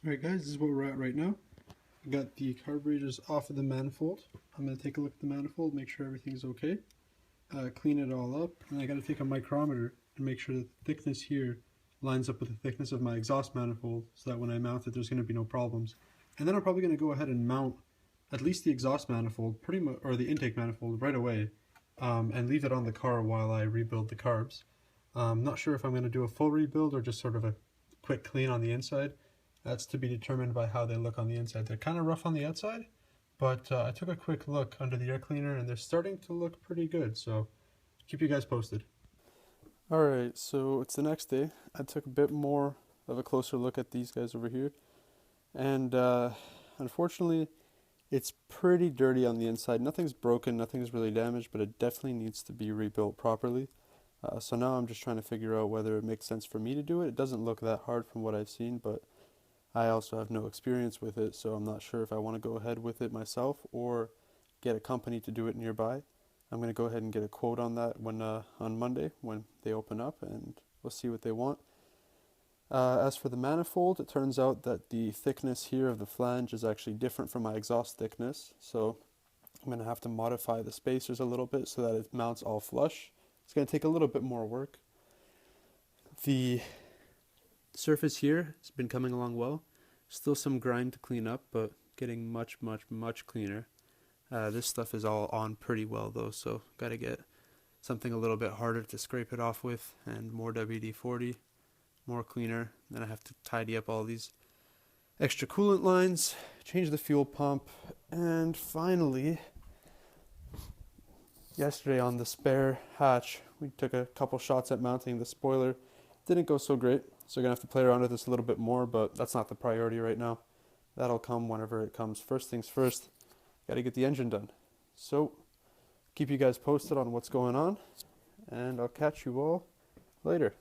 Alright guys, this is where we're at right now. I got the carburetors off of the manifold. I'm going to take a look at the manifold, make sure everything's okay. Clean it all up, and I got to take a micrometer and make sure that the thickness here lines up with the thickness of my exhaust manifold so that when I mount it there's going to be no problems. And then I'm probably going to go ahead and mount at least the exhaust manifold, pretty much, or the intake manifold right away, and leave it on the car while I rebuild the carbs. Not sure if I'm going to do a full rebuild or just sort of a quick clean on the inside. That's to be determined by how they look on the inside. They're kind of rough on the outside, but I took a quick look under the air cleaner and they're starting to look pretty good, so keep you guys posted. Alright, so it's the next day. I took a bit more of a closer look at these guys over here, and unfortunately it's pretty dirty on the inside. Nothing's broken, nothing's really damaged, but it definitely needs to be rebuilt properly. So now I'm just trying to figure out whether it makes sense for me to do it. It doesn't look that hard from what I've seen, but I also have no experience with it, so I'm not sure if I want to go ahead with it myself or get a company to do it nearby. I'm going to go ahead and get a quote on that when on Monday when they open up, and we'll see what they want. As for the manifold, it turns out that the thickness here of the flange is actually different from my exhaust thickness, so I'm going to have to modify the spacers a little bit so that it mounts all flush. It's going to take a little bit more work. The surface here has been coming along well. Still some grind to clean up, but getting much cleaner. This stuff is all on pretty well though, so got to get something a little bit harder to scrape it off with, and more WD-40, more cleaner. Then I have to tidy up all these extra coolant lines, change the fuel pump, and finally, yesterday on the spare hatch, we took a couple shots at mounting the spoiler. Didn't go so great, so I'm going to have to play around with this a little bit more, but that's not the priority right now. That'll come whenever it comes. First things first, got to get the engine done. So, keep you guys posted on what's going on, and I'll catch you all later.